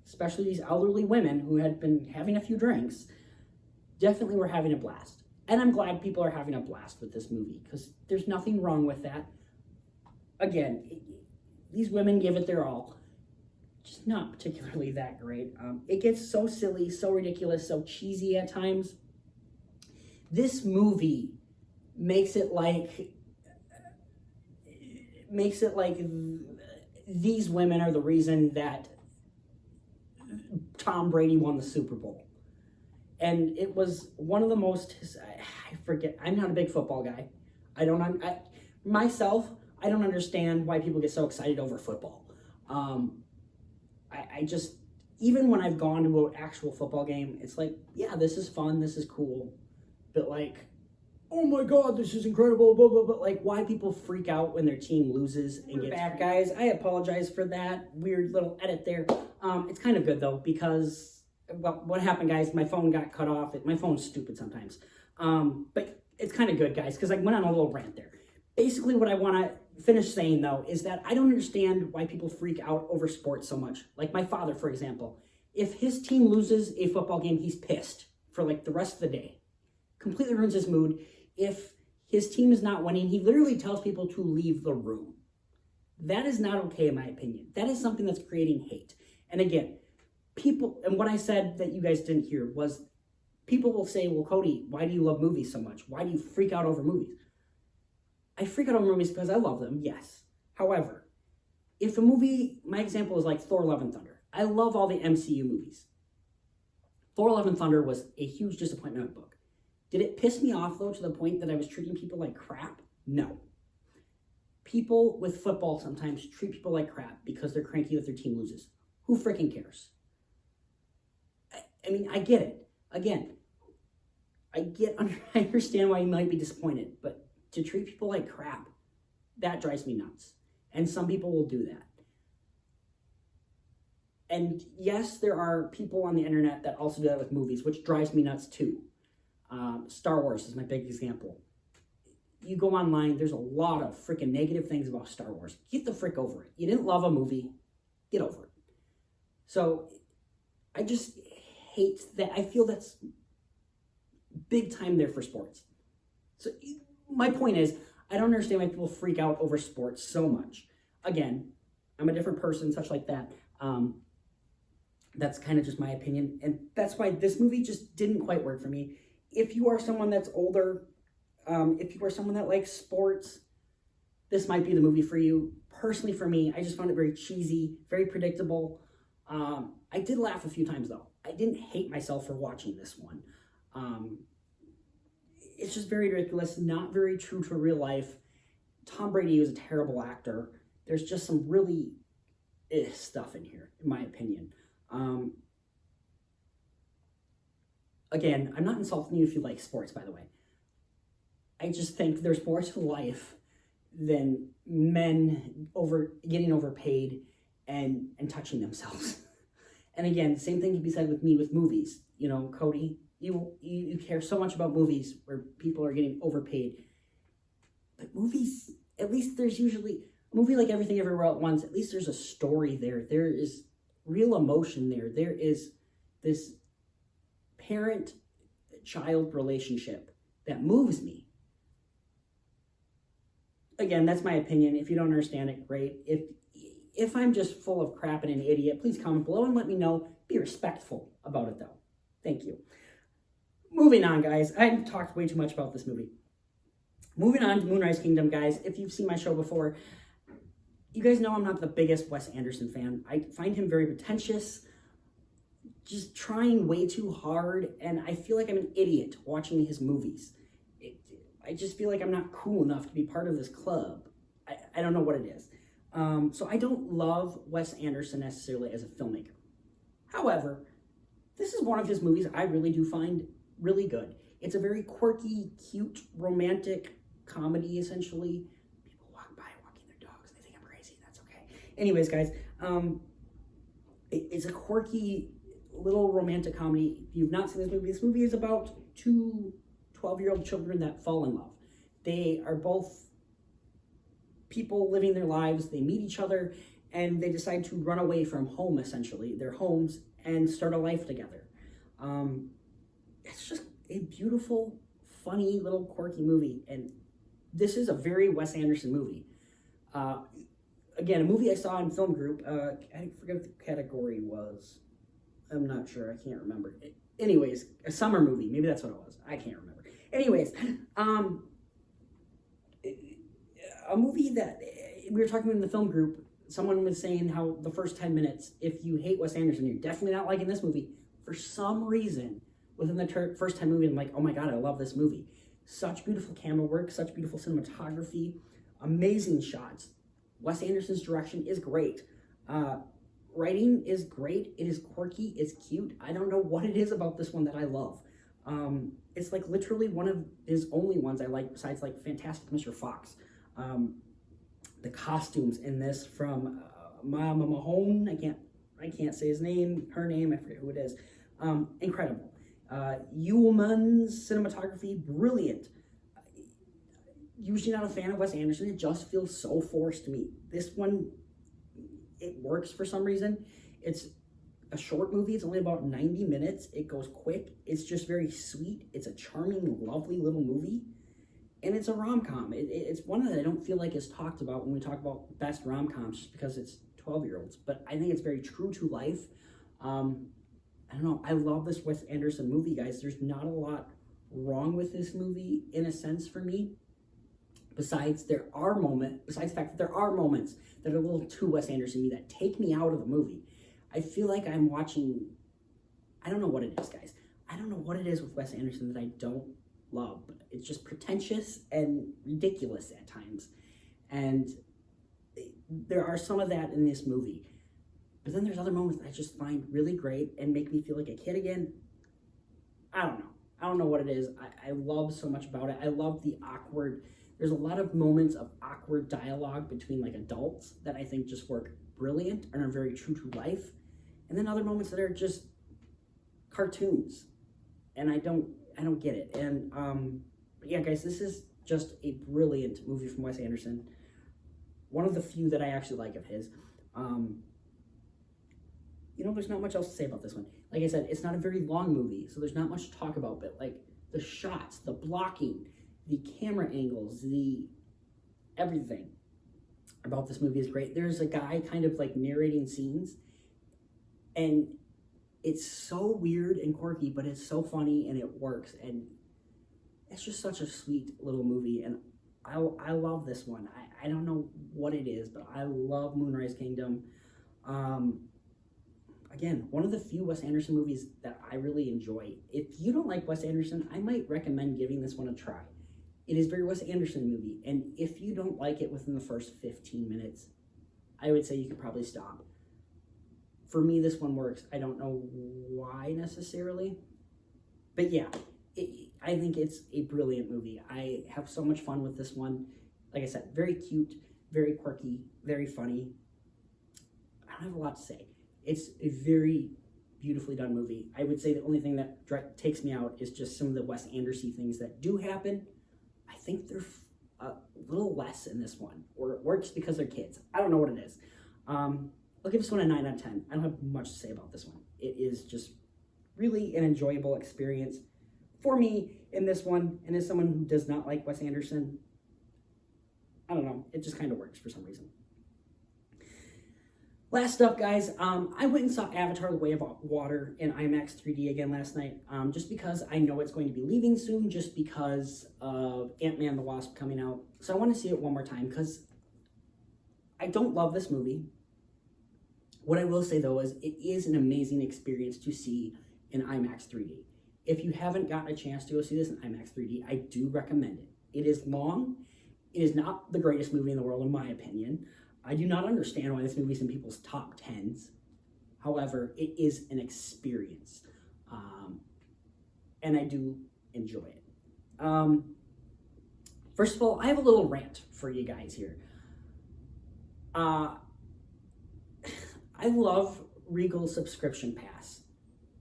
especially these elderly women who had been having a few drinks, definitely were having a blast. And I'm glad people are having a blast with this movie because there's nothing wrong with that. Again, these women give it their all. Just not particularly that great. It gets so silly, so ridiculous, so cheesy at times. This movie makes it like these women are the reason that Tom Brady won the Super Bowl. And it was one of the most, I forget, I'm not a big football guy. I don't understand why people get so excited over football. I just, even when I've gone to an actual football game, it's like, yeah, this is fun, this is cool. But like, oh my God, this is incredible, blah, blah, blah. Like, why people freak out when their team loses and get back, guys. I apologize for that weird little edit there. It's kind of good, though, because, well, what happened, guys, my phone got cut off. My phone's stupid sometimes. But it's kind of good, guys, because I went on a little rant there. Basically, what I want to finish saying, though, is that I don't understand why people freak out over sports so much. Like my father, for example. If his team loses a football game, he's pissed for, like, the rest of the day. Completely ruins his mood. If his team is not winning, he literally tells people to leave the room. That is not okay, in my opinion. That is something that's creating hate. And again, people, and what I said that you guys didn't hear was, people will say, well, Cody, why do you love movies so much? Why do you freak out over movies? I freak out over movies because I love them, yes. However, if a movie, my example is like Thor: Love and Thunder. I love all the MCU movies. Thor: Love and Thunder was a huge disappointment of a book. Did it piss me off, though, to the point that I was treating people like crap? No. People with football sometimes treat people like crap because they're cranky that their team loses. Who freaking cares? I mean, I get it. Again, I understand why you might be disappointed, but to treat people like crap, that drives me nuts. And some people will do that. And yes, there are people on the internet that also do that with movies, which drives me nuts too. Star Wars is my big example. You go online, there's a lot of freaking negative things about Star Wars. Get the frick over it. You didn't love a movie, get over it. So I just hate that. I feel that's big time there for sports. So my point is, I don't understand why people freak out over sports so much. Again, I'm a different person, such like that. That's kind of just my opinion. And that's why this movie just didn't quite work for me. If you are someone that's older, if you are someone that likes sports, this might be the movie for you. Personally, for me, I just found it very cheesy, very predictable. I did laugh a few times, though. I didn't hate myself for watching this one. It's just very ridiculous, not very true to real life. Tom Brady was a terrible actor. There's just some really stuff in here, in my opinion. Again, I'm not insulting you if you like sports, by the way. I just think there's more to life than men getting overpaid and touching themselves. And again, same thing can be said with me with movies. You know, Cody, you care so much about movies where people are getting overpaid. But movies, at least there's usually a movie like Everything Everywhere All at Once. At least there's a story there. There is real emotion there. There is this parent-child relationship that moves me. Again, that's my opinion. If you don't understand it, great. If I'm just full of crap and an idiot, please comment below and let me know. Be respectful about it, though. Thank you. Moving on, guys. I've talked way too much about this movie. Moving on to Moonrise Kingdom, guys. If you've seen my show before, you guys know I'm not the biggest Wes Anderson fan. I find him very pretentious. just trying way too hard, and I feel like I'm an idiot watching his movies. I just feel like I'm not cool enough to be part of this club. I don't know what it is. So I don't love Wes Anderson necessarily as a filmmaker. However, this is one of his movies I really do find really good. It's a very quirky, cute, romantic comedy, essentially. People walk by walking their dogs. They think I'm crazy. That's okay. Anyways, guys, it's a quirky little romantic comedy. If you've not seen this movie is about two 12-year-old children that fall in love. They are both people living their lives. They meet each other, and they decide to run away from home, essentially, their homes, and start a life together. It's just a beautiful, funny, little quirky movie, and this is a very Wes Anderson movie. Again, a movie I saw in film group. I forget what the category was. I'm not sure. I can't remember. Anyways, a summer movie. Maybe that's what it was. I can't remember. Anyways, a movie that we were talking about in the film group. Someone was saying how the first 10 minutes, if you hate Wes Anderson, you're definitely not liking this movie. For some reason, within the first 10 movies, I'm like, oh my God, I love this movie. Such beautiful camera work, such beautiful cinematography, amazing shots. Wes Anderson's direction is great. Writing is great. It is quirky. It's cute. I don't know what it is about this one that I love. It's like literally one of his only ones I like besides like Fantastic Mr. Fox. The costumes in this from Mama Mahone, I can't say his name, her name, I forget who it is. Incredible. Ullman's cinematography, brilliant. Usually not a fan of Wes Anderson. It just feels so forced to me. This one, it works for some reason. It's a short movie. It's only about 90 minutes. It goes quick. It's just very sweet. It's a charming, lovely little movie. And it's a rom-com. It's one that I don't feel like is talked about when we talk about best rom-coms just because it's 12-year-olds. But I think it's very true to life. I don't know. I love this Wes Anderson movie, guys. There's not a lot wrong with this movie in a sense for me. Besides the fact that there are moments that are a little too Wes Anderson-y that take me out of the movie. I feel like I'm watching, I don't know what it is, guys. I don't know what it is with Wes Anderson that I don't love. It's just pretentious and ridiculous at times. And there are some of that in this movie. But then there's other moments that I just find really great and make me feel like a kid again. I don't know. I don't know what it is. I love so much about it. I love the awkward, there's a lot of moments of awkward dialogue between like adults that I think just work brilliant and are very true to life. And then other moments that are just cartoons. And I don't get it. And yeah, guys, this is just a brilliant movie from Wes Anderson. One of the few that I actually like of his. There's not much else to say about this one. Like I said, it's not a very long movie, so there's not much to talk about, but like the shots, the blocking, the camera angles, the everything about this movie is great. There's a guy kind of like narrating scenes, and it's so weird and quirky, but it's so funny and it works, and it's just such a sweet little movie, and I love this one. I don't know what it is, but I love Moonrise Kingdom. Again, one of the few Wes Anderson movies that I really enjoy. If you don't like Wes Anderson, I might recommend giving this one a try. It is a very Wes Anderson movie, and if you don't like it within the first 15 minutes, I would say you could probably stop. For me, this one works. I don't know why necessarily, but yeah, I think it's a brilliant movie. I have so much fun with this one. Like I said, very cute, very quirky, very funny. I don't have a lot to say. It's a very beautifully done movie. I would say the only thing that takes me out is just some of the Wes Anderson things that do happen. I think they're a little less in this one, or it works because they're kids. I don't know what it is. I'll give this one a 9 out of 10. I don't have much to say about this one. It is just really an enjoyable experience for me in this one, and as someone who does not like Wes Anderson, I don't know, it just kind of works for some reason. Last up, guys, I went and saw Avatar: The Way of Water in IMAX 3D again last night, just because I know it's going to be leaving soon, just because of Ant-Man the Wasp coming out. So I want to see it one more time, because I don't love this movie. What I will say though is it is an amazing experience to see in IMAX 3D. If you haven't gotten a chance to go see this in IMAX 3D, I do recommend it. It is long. It is not the greatest movie in the world, in my opinion. I do not understand why this movie is in people's top 10s. However, it is an experience. And I do enjoy it. First of all, I have a little rant for you guys here. I love Regal's subscription pass.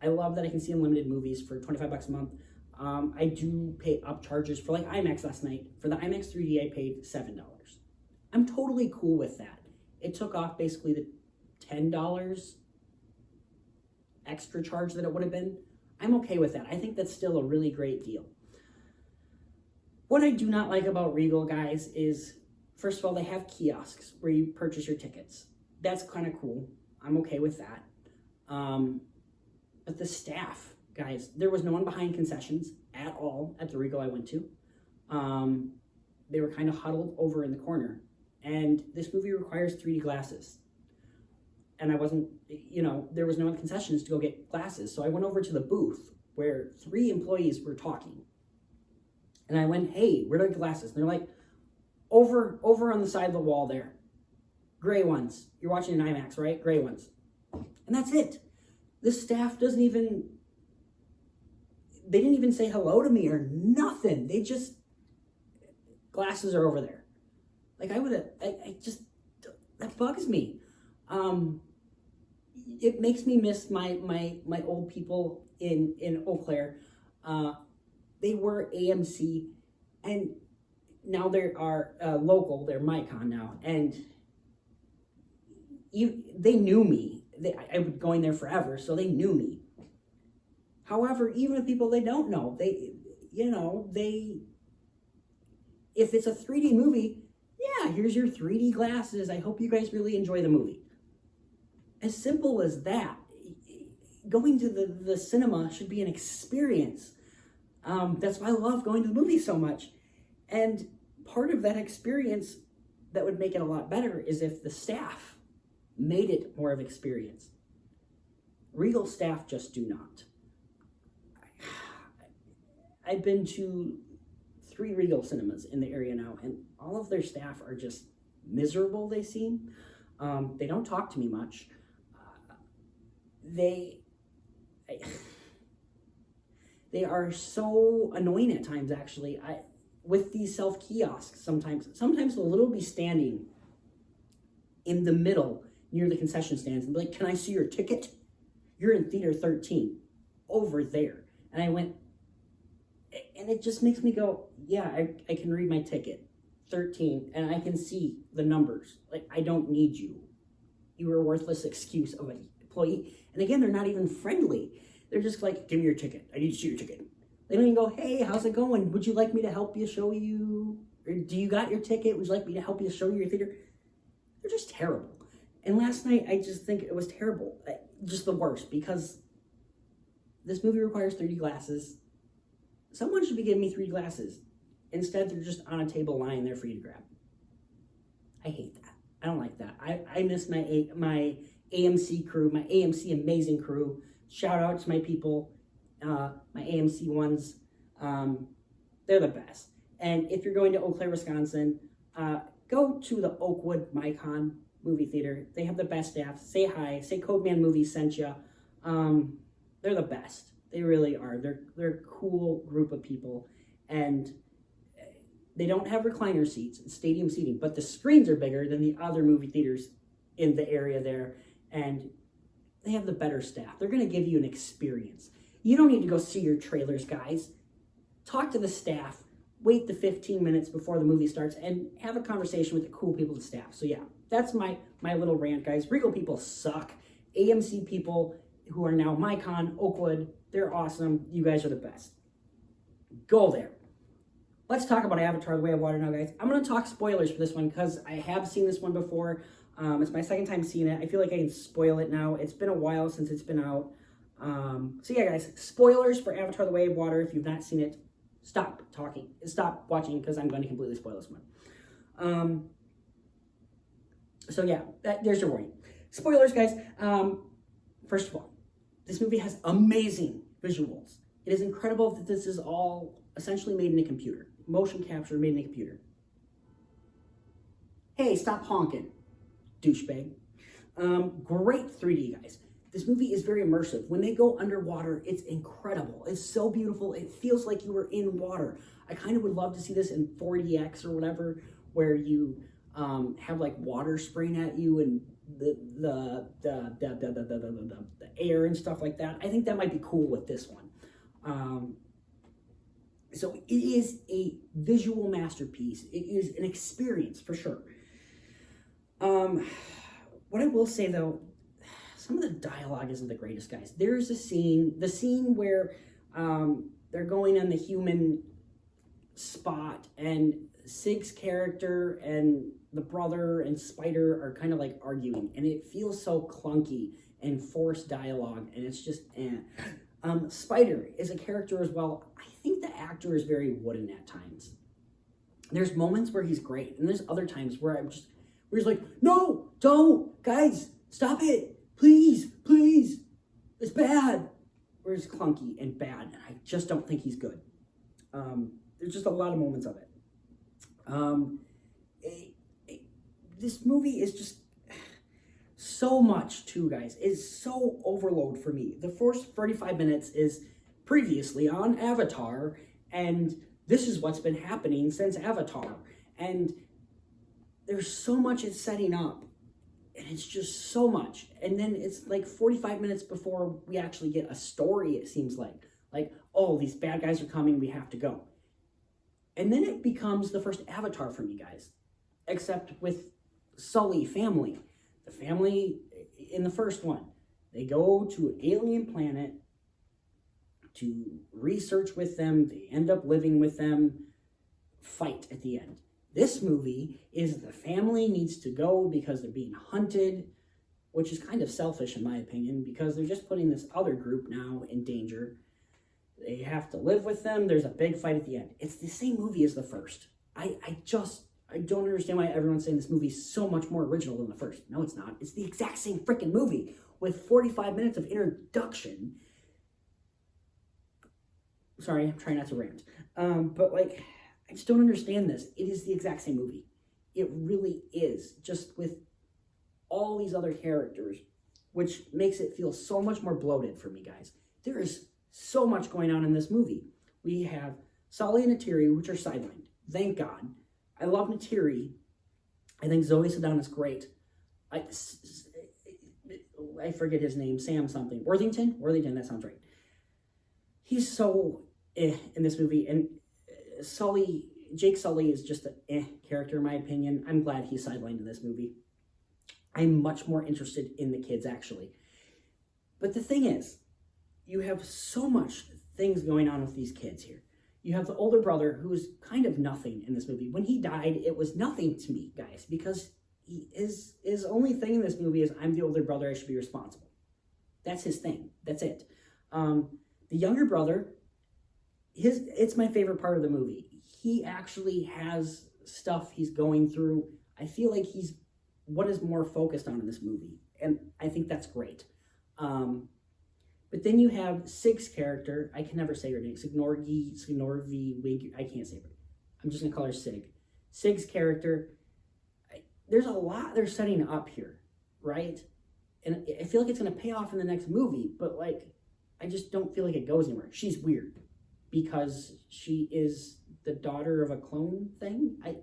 I love that I can see unlimited movies for $25 a month. I do pay upcharges for like IMAX last night. For the IMAX 3D, I paid $7. I'm totally cool with that. It took off basically the $10 extra charge that it would have been. I'm okay with that. I think that's still a really great deal. What I do not like about Regal, guys, is first of all, they have kiosks where you purchase your tickets. That's kind of cool. I'm okay with that. But the staff, guys, there was no one behind concessions at all at the Regal I went to. They were kind of huddled over in the corner. And this movie requires 3D glasses. And I wasn't, there was no concessions to go get glasses. So I went over to the booth where 3 employees were talking. And I went, hey, where are the glasses? And they're like, over on the side of the wall there. Gray ones. You're watching an IMAX, right? Gray ones. And that's it. The staff they didn't even say hello to me or nothing. They just, glasses are over there. Like that bugs me. It makes me miss my old people in Eau Claire. They were AMC, and now they are local. They're Micon now, and they knew me. I was going there forever, so they knew me. However, even with people they don't know, if it's a 3D movie, yeah, here's your 3D glasses. I hope you guys really enjoy the movie. As simple as that. Going to the cinema should be an experience. That's why I love going to the movies so much. And part of that experience that would make it a lot better is if the staff made it more of an experience. Regal staff just do not. I've been to 3 Regal cinemas in the area now, and all of their staff are just miserable, they seem. They don't talk to me much. They are so annoying at times, actually. With these self-kiosks, sometimes they'll literally be standing in the middle near the concession stands and be like, can I see your ticket? You're in theater 13 over there. And I went, and it just makes me go, yeah, I can read my ticket, 13, and I can see the numbers. Like, I don't need you. You are a worthless excuse of an employee. And again, they're not even friendly. They're just like, give me your ticket. I need to see your ticket. They don't even go, hey, how's it going? Would you like me to help you show you? Or do you got your ticket? Would you like me to help you show you your theater? They're just terrible. And last night, I just think it was terrible. Just the worst, because this movie requires 3D glasses. Someone should be giving me 3D glasses. Instead, they're just on a table lying there for you to grab. I hate that. I don't like that. I miss my AMC crew, my AMC amazing crew. Shout out to my people, my AMC ones. They're the best. And if you're going to Eau Claire, Wisconsin, go to the Oakwood Micon movie theater. They have the best staff. Say hi. Say Codeman Movies sent you. They're the best. They really are. They're a cool group of people. And they don't have recliner seats and stadium seating, but the screens are bigger than the other movie theaters in the area there. And they have the better staff. They're going to give you an experience. You don't need to go see your trailers, guys. Talk to the staff. Wait the 15 minutes before the movie starts and have a conversation with the cool people at staff. So yeah, that's my little rant, guys. Regal people suck. AMC people who are now Micon, Oakwood, they're awesome. You guys are the best. Go there. Let's talk about Avatar: The Way of Water now, guys. I'm going to talk spoilers for this one because I have seen this one before. It's my second time seeing it. I feel like I can spoil it now. It's been a while since it's been out. So yeah, guys, spoilers for Avatar: The Way of Water. If you've not seen it, stop talking. Stop watching because I'm going to completely spoil this one. So yeah, there's your warning. Spoilers, guys. First of all, this movie has amazing visuals. It is incredible that this is all essentially made in a computer. Motion capture made in a computer. Hey, stop honking, douchebag. Great 3D, guys. This movie is very immersive. When they go underwater, it's incredible. It's so beautiful. It feels like you were in water. I kind of would love to see this in 4DX or whatever, where you have like water spraying at you and the air and stuff like that. I think that might be cool with this one. So it is a visual masterpiece. It is an experience for sure. What I will say though, some of the dialogue isn't the greatest, guys. There's the scene where they're going on the human spot, and Sig's character and the brother and Spider are kind of like arguing, and it feels so clunky and forced dialogue, and it's just Spider is a character as well. I think the actor is very wooden at times. There's moments where he's great, and there's other times where he's like, no, don't, guys, stop it. Please, please, it's bad. Where it's clunky and bad, and I just don't think he's good. There's just a lot of moments of it. This movie is just so much too, guys. It's so overload for me. The first 35 minutes is previously on Avatar, and this is what's been happening since Avatar. And there's so much it's setting up. And it's just so much. And then it's like 45 minutes before we actually get a story, it seems like. Like, oh, these bad guys are coming, we have to go. And then it becomes the first Avatar for me, guys. Except with Sully family. The family in the first one. They go to an alien planet to research with them. They end up living with them. Fight at the end. This movie is the family needs to go because they're being hunted, which is kind of selfish in my opinion, because they're just putting this other group now in danger. They have to live with them. There's a big fight at the end. It's the same movie as the first. I don't understand why everyone's saying this movie is so much more original than the first. No, it's not. It's the exact same freaking movie with 45 minutes of introduction. Sorry, I'm trying not to rant. But like, I just don't understand this. It is the exact same movie. It really is, just with all these other characters, which makes it feel so much more bloated for me, guys. There is so much going on in this movie. We have Sully and Neytiri, which are sidelined. Thank God. I love Neytiri. I think Zoe Saldana's great. I forget his name. Sam something. Worthington? Worthington, that sounds right. He's so in this movie, and Jake Sully is just an character in my opinion. I'm glad he's sidelined in this movie. I'm much more interested in the kids, actually. But the thing is, you have so much things going on with these kids here. You have the older brother who's kind of nothing in this movie. When he died, it was nothing to me, guys, because his only thing in this movie is, I'm the older brother, I should be responsible. That's his thing. That's it. The younger brother, it's my favorite part of the movie. He actually has stuff he's going through. I feel like he's what is more focused on in this movie, and I think that's great. But then you have Sig's character. I can never say her name. Signorgi, I can't say it. I'm just going to call her Sig. Sig's character, there's a lot they're setting up here, right? And I feel like it's going to pay off in the next movie, but like, I just don't feel like it goes anywhere. She's weird because she is the daughter of a clone thing. I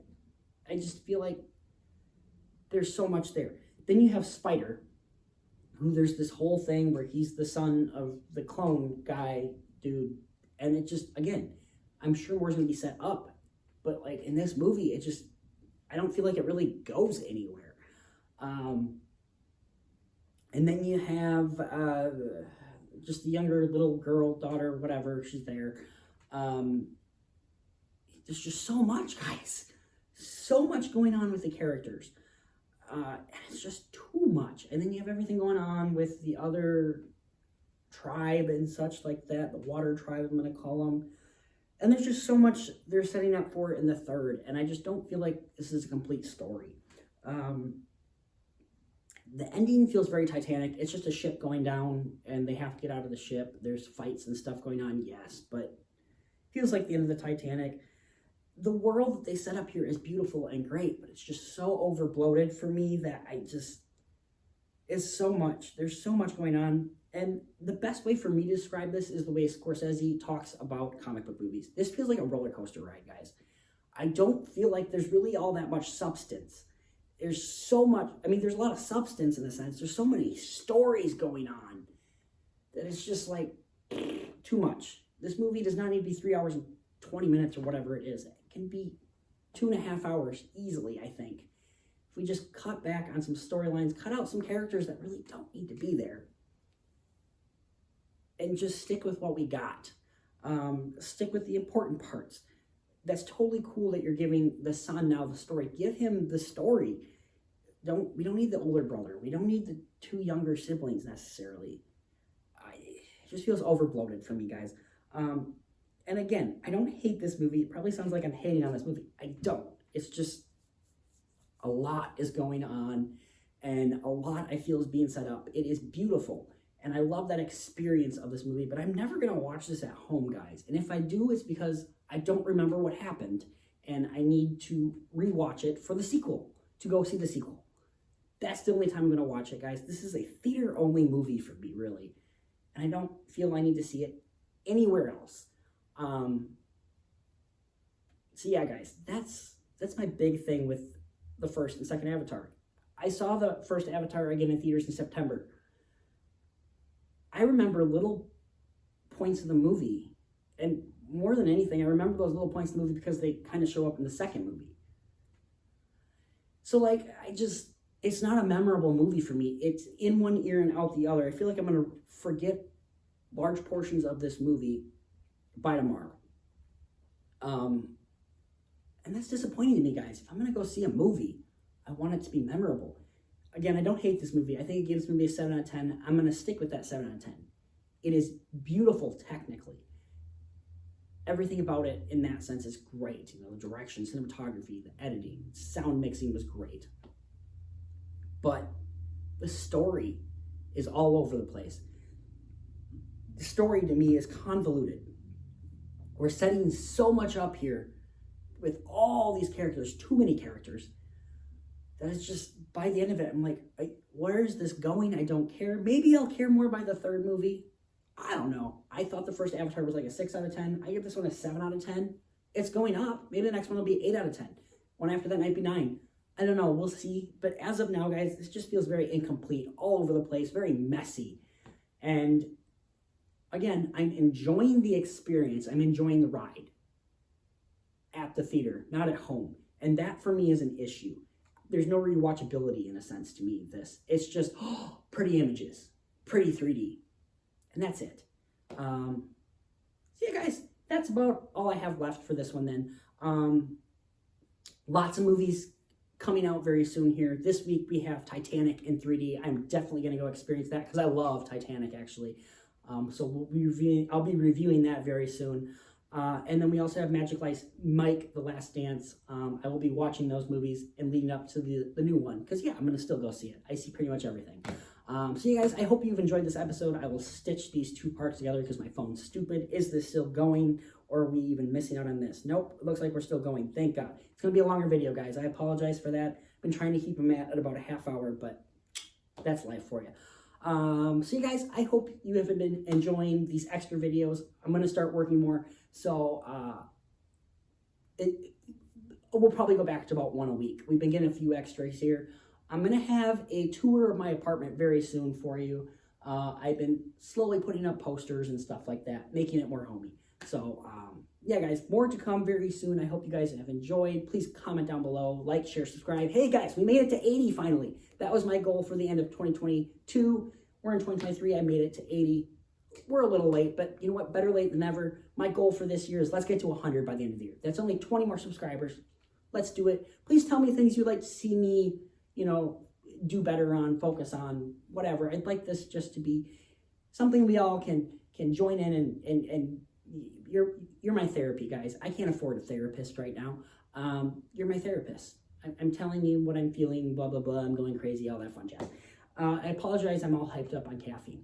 just feel like there's so much there. Then you have Spider, who there's this whole thing where he's the son of the clone guy, dude. And it just, again, I'm sure more's going to be set up. But like in this movie, it just, I don't feel like it really goes anywhere. And then you have just the younger little girl, daughter, whatever, she's there. There's just so much, guys. So much going on with the characters. And it's just too much. And then you have everything going on with the other tribe and such like that. The water tribe, I'm going to call them. And there's just so much they're setting up for in the third. And I just don't feel like this is a complete story. The ending feels very Titanic. It's just a ship going down, and they have to get out of the ship. There's fights and stuff going on, yes, but it feels like the end of the Titanic. The world that they set up here is beautiful and great, but it's just so over bloated for me that it's so much. There's so much going on. And the best way for me to describe this is the way Scorsese talks about comic book movies. This feels like a roller coaster ride, guys. I don't feel like there's really all that much substance. There's so much, there's a lot of substance in a sense. There's so many stories going on that it's just like too much. This movie does not need to be 3 hours and 20 minutes or whatever it is. It can be 2.5 hours easily, I think. If we just cut back on some storylines, cut out some characters that really don't need to be there, and just stick with what we got. Stick with the important parts. That's totally cool that you're giving the son now the story. Give him the story. We don't need the older brother. We don't need the 2 younger siblings necessarily. It just feels over bloated for me, guys. And again, I don't hate this movie. It probably sounds like I'm hating on this movie. I don't. It's just a lot is going on, and a lot I feel is being set up. It is beautiful, and I love that experience of this movie, but I'm never going to watch this at home, guys. And if I do, it's because I don't remember what happened, and I need to rewatch it for the sequel, to go see the sequel. That's the only time I'm going to watch it, guys. This is a theater-only movie for me, really, and I don't feel I need to see it anywhere else. So yeah, guys, that's my big thing with the first and second Avatar. I saw the first Avatar again in theaters in September. I remember little points of the movie, and more than anything, I remember those little points of the movie because they kind of show up in the second movie. So it's not a memorable movie for me. It's in one ear and out the other. I feel like I'm going to forget large portions of this movie by tomorrow. And that's disappointing to me, guys. If I'm going to go see a movie, I want it to be memorable. Again, I don't hate this movie. I think it gives this movie a 7 out of 10. I'm going to stick with that 7 out of 10. It is beautiful technically. Everything about it in that sense is great. The direction, cinematography, the editing, sound mixing was great. But the story is all over the place. The story to me is convoluted. We're setting so much up here with all these characters, too many characters, that it's just, by the end of it, I'm like, where is this going? I don't care. Maybe I'll care more by the third movie. I don't know. I thought the first Avatar was like a 6 out of 10. I give this one a 7 out of 10. It's going up. Maybe the next one will be 8 out of 10. One after that might be 9. I don't know. We'll see. But as of now, guys, this just feels very incomplete, all over the place, very messy. And again, I'm enjoying the experience. I'm enjoying the ride at the theater, not at home. And that for me is an issue. There's no rewatchability in a sense to me. It's just pretty images, pretty 3D, and that's it. So yeah, guys, that's about all I have left for this one then. Lots of movies coming out very soon here. This week we have Titanic in 3D. I'm definitely going to go experience that because I love Titanic, actually. So I'll be reviewing that very soon. And then we also have Magic Mike, The Last Dance. I will be watching those movies and leading up to the new one. Because, yeah, I'm going to still go see it. I see pretty much everything. So, you guys, I hope you've enjoyed this episode. I will stitch these 2 parts together because my phone's stupid. Is this still going? Or are we even missing out on this? Nope, it looks like we're still going. Thank God. It's going to be a longer video, guys. I apologize for that. I've been trying to keep them at about a half hour, but that's life for you. So you guys, I hope you have been enjoying these extra videos. I'm going to start working more. So, we'll probably go back to about 1 a week. We've been getting a few extras here. I'm going to have a tour of my apartment very soon for you. I've been slowly putting up posters and stuff like that, making it more homey. So, yeah, guys, more to come very soon. I hope you guys have enjoyed. Please comment down below, like, share, subscribe. Hey, guys, we made it to 80 finally. That was my goal for the end of 2022. We're in 2023. I made it to 80. We're a little late, but you know what? Better late than never. My goal for this year is let's get to 100 by the end of the year. That's only 20 more subscribers. Let's do it. Please tell me things you'd like to see me, do better on, focus on, whatever. I'd like this just to be something we all can join in and you're my therapy, guys. I can't afford a therapist right now. You're my therapist. I'm telling you what I'm feeling, blah, blah, blah. I'm going crazy, all that fun jazz. I apologize, I'm all hyped up on caffeine.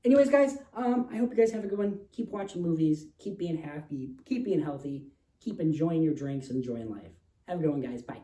Anyways, guys, I hope you guys have a good one. Keep watching movies, keep being happy, keep being healthy, keep enjoying your drinks, enjoying life. Have a good one, guys. Bye.